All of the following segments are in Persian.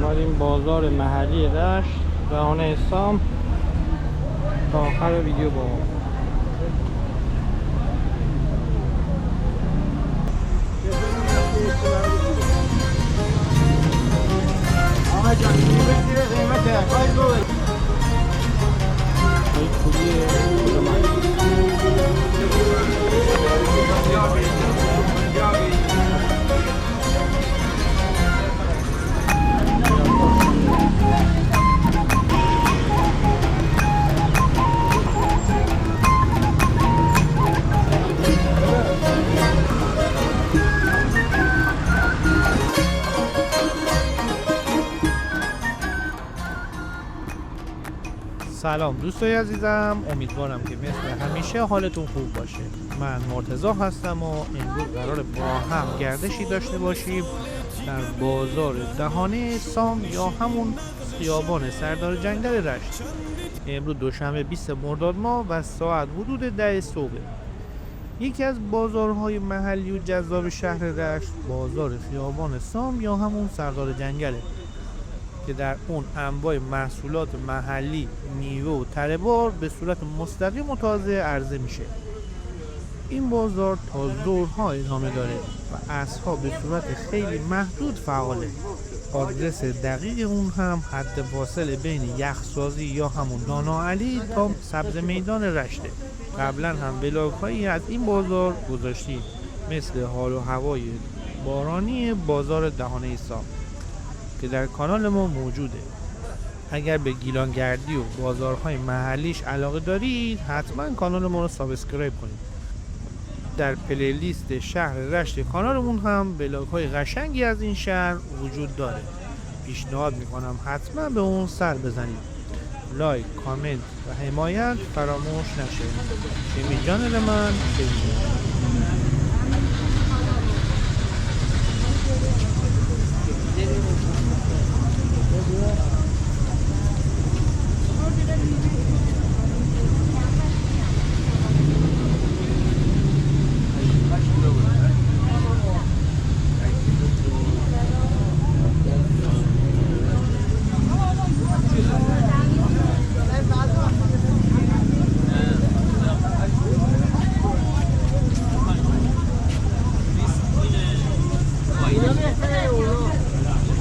اومدیم بازار محلی رشت دهانه سام. تا آخر ویدیو با ما. آقا جان می‌بینید قیمت خواهید ببرید. این پولیه سلام دوستای عزیزم، امیدوارم که مثل همیشه حالتون خوب باشه. من مرتضی هستم و امروز قراره با هم گردشی داشته باشیم در بازار دهانه سام یا همون خیابان سردار جنگل رشت. امروز دوشنبه 20 مرداد ماه و ساعت حدود 10 صبح. یکی از بازارهای محلی و جذاب شهر رشت بازار خیابان سام یا همون سردار جنگله که در اون انواع محصولات محلی، میوه و تره بار به صورت مستقیم و تازه عرضه میشه. این بازار تا ظهرها ادامه داره و عصرها به صورت خیلی محدود فعاله. آدرس دقیق اون هم حد فاصله بین یخسازی یا همون دانا علی تا سبز میدان رشته. قبلا هم ولاگ هایی از این بازار گذاشتیم مثل حال و هوای بارانی بازار دهانه سام که در کانال ما موجوده. اگر به گیلانگردی و بازارهای محلیش علاقه دارید حتما کانال ما رو سابسکرایب کنید. در پلیلیست شهر رشت کانالمون هم ولاگ های قشنگی از این شهر وجود داره. پیشنهاد میکنم حتما به اون سر بزنید. لایک، کامنت و حمایت فراموش نشه. شمی جانل من خیلی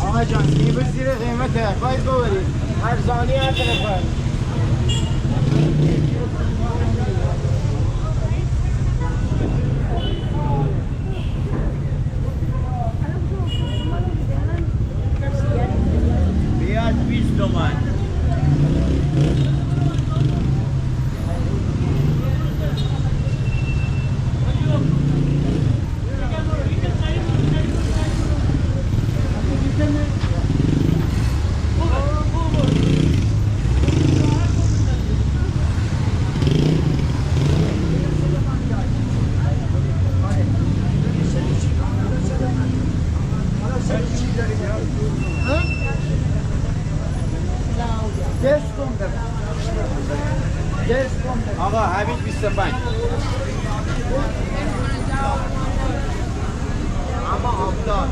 آقا جان می‌بینید قیمت خواهید ببرید. ارزانی هر طرف. بیاد 20 تومن. آقا حبیب 25 اما آبدار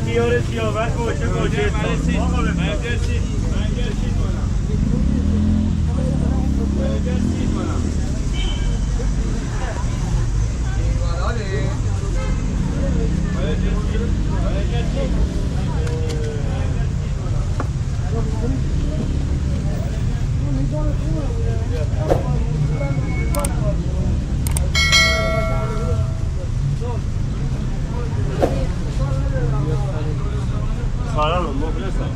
خیار سیاوش گوشه آقا بفرمایید. سلام مخلصم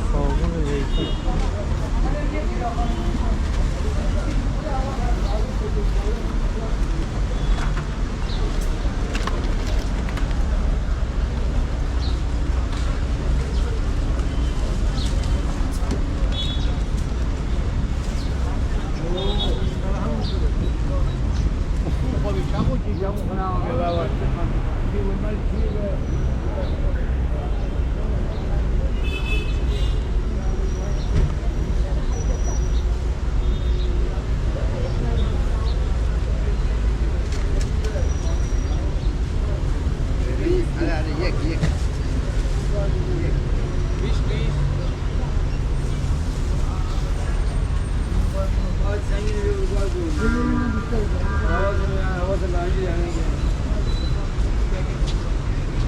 صابون زیتون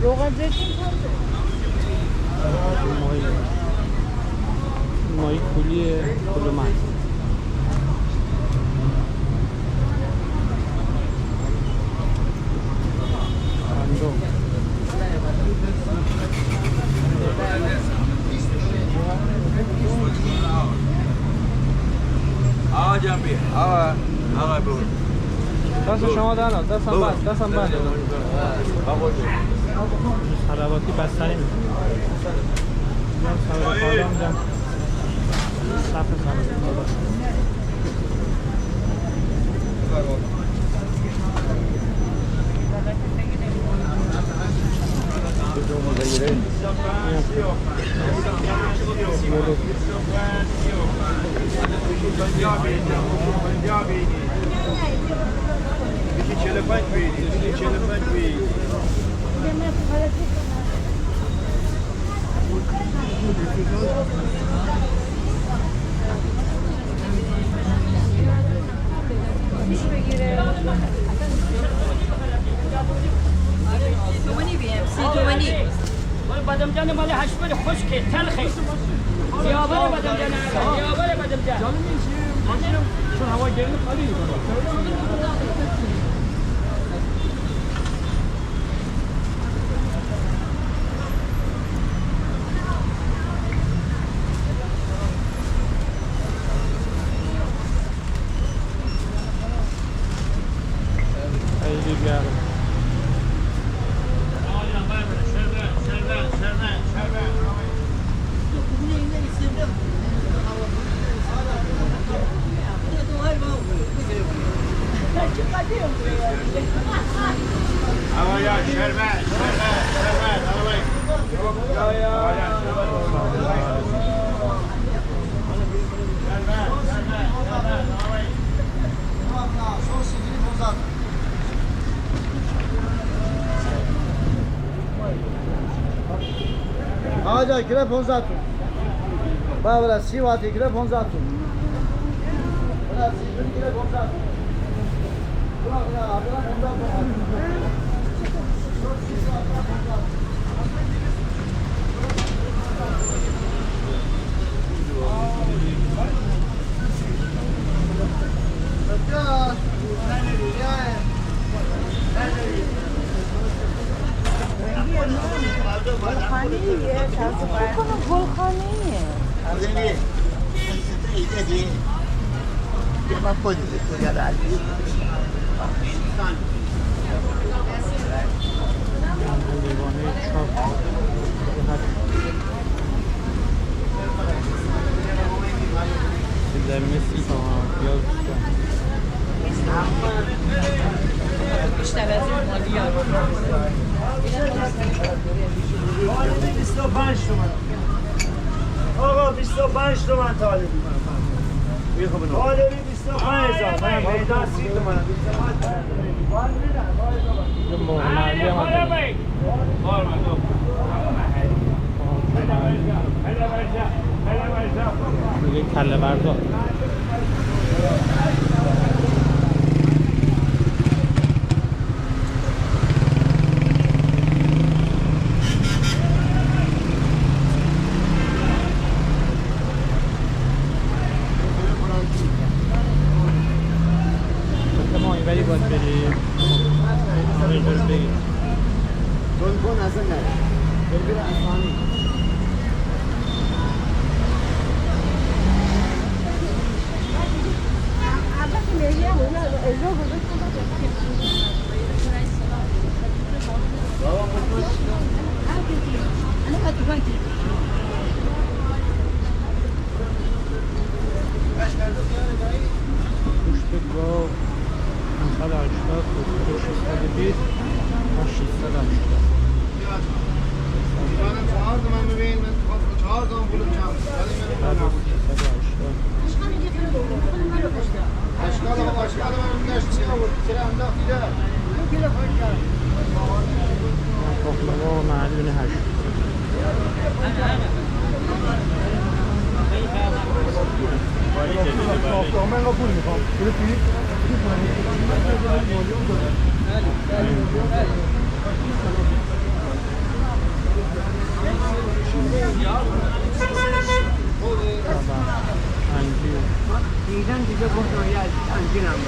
روغن زیتون چنده؟ ماهی کولی کلومن اندوم آقا جنبی آقا برو دست شما در ناد دستم بند دستم بند حلواتی بستنی میکنم بیام سوار خواهدام میدم صف سوار بادمجان مال هشتاد خشکه تلخه زیابر بادمجان زیابر بادمجان چون هوا گرم خالی خیلی گرم آقا کیلو 15 تومن. بابا 30 وات کیلو 15 تومن. بابا 30 کیلو 15 تومن. بابا 15 تومن. گلخانه‌ایه فکر کنم گلخانه‌ایه لیوانه چاپ تومن آقا 25 تومن طالبی طالبی 25000 من میدان 30 تومن یه محمدی هم هست. دیگه کله بردار ما این ولی باید بریم اینجور بگیم کن اصلا نه بلبیر اسمانی گوشت گاو 580 گوشت 620 و 680 چهار تومن ببین من 4 تومن پولم چند اشکال من میگشت چی بود چرا انداختی ده کیلو فرق تخمه و معلون 8 من پول میخوام دیدن دیگه گفتم یه انجینم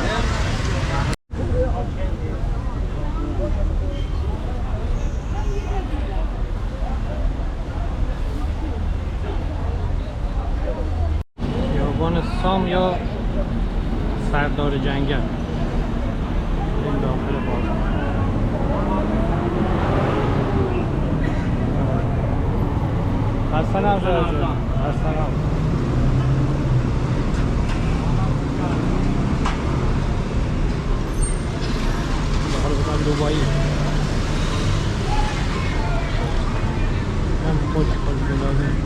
خیابان سام یا سردار جنگل این داخل بازار حسن هم جان حسن هم داخل بودم دوبایی هم خوش بلازم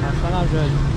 حسن هم جان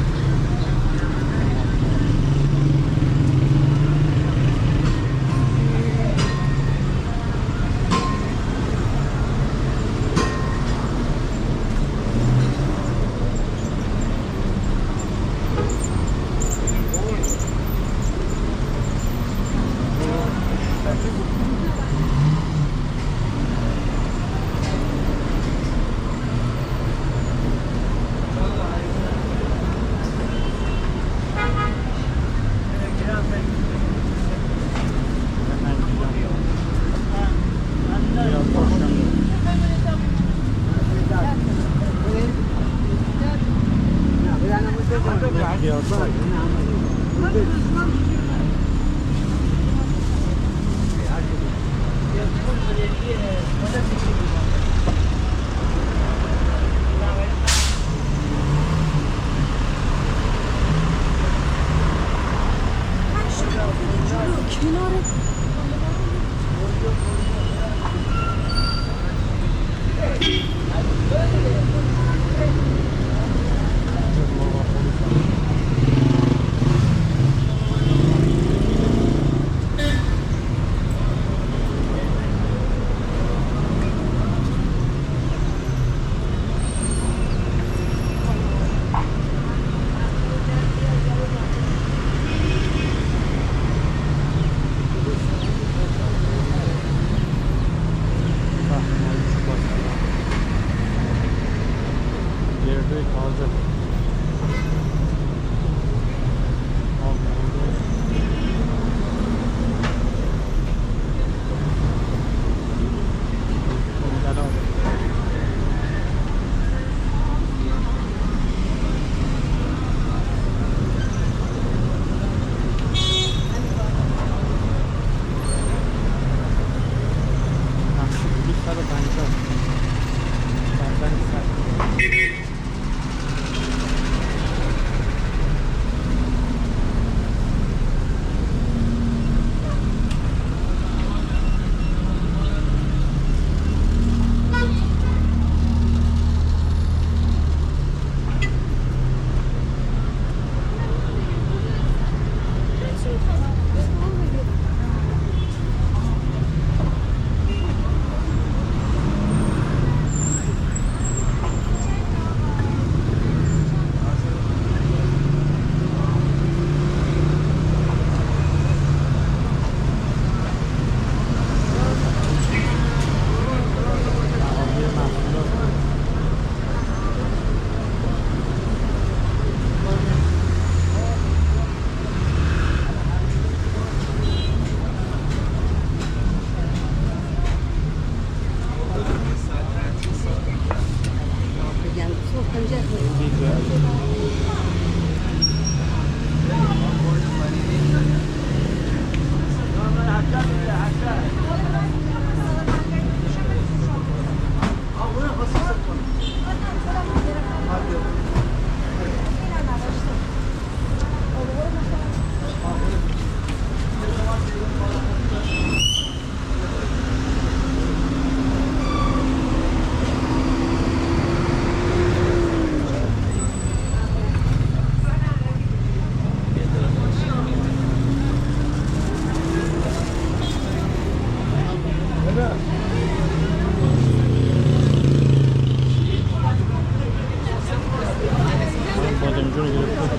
بادمجون گرفتم.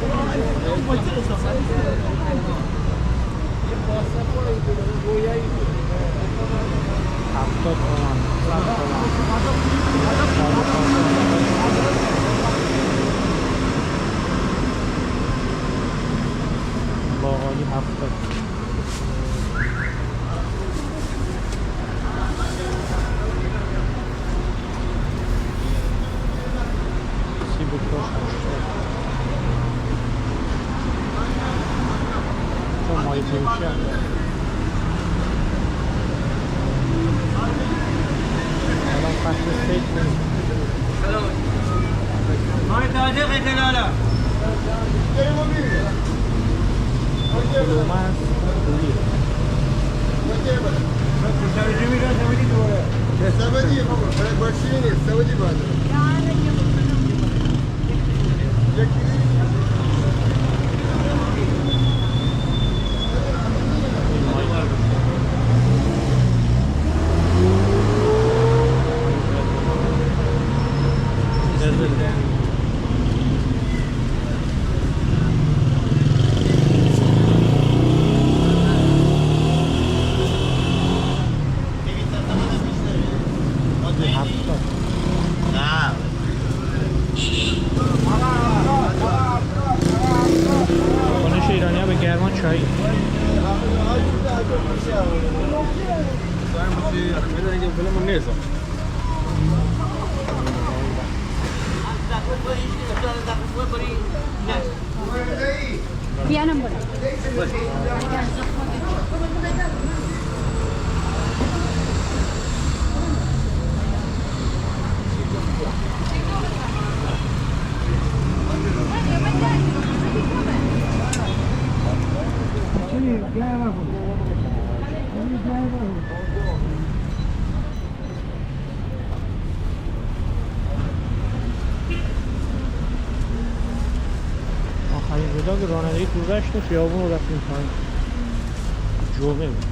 هفتاد تومن. باقالی 70. سیب و ترش 80. چون مای فروشی هم داره. الان فصل سیل نیست. مای تازه خیلی لالا. کلومه هست پولی. سبدی باشینی سبدی باید کنش ایرانی ها به گرما چایی. بیانم برم آخرین ولاگ رانندگی تو رشت خیابون رو رفتیم پایین. جمعه بود.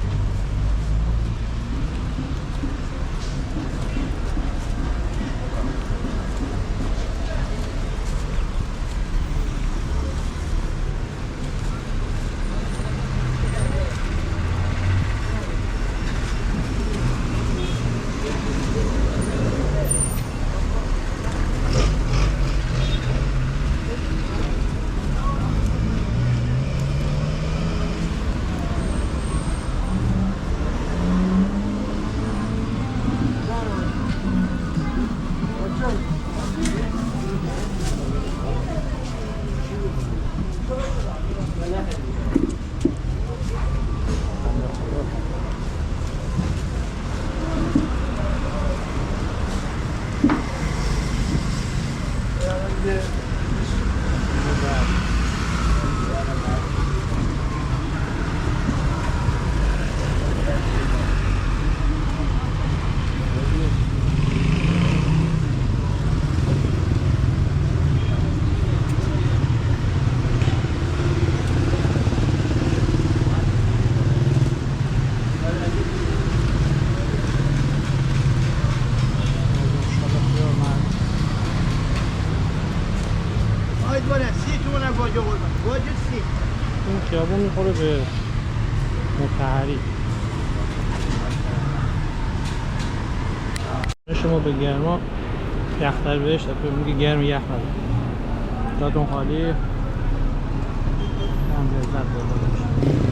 این خیابون میخوره به مطهری. شما به گرما یختر بهش میگه گرم یخ نداره. جاتون خالی هم لذت برده باشه.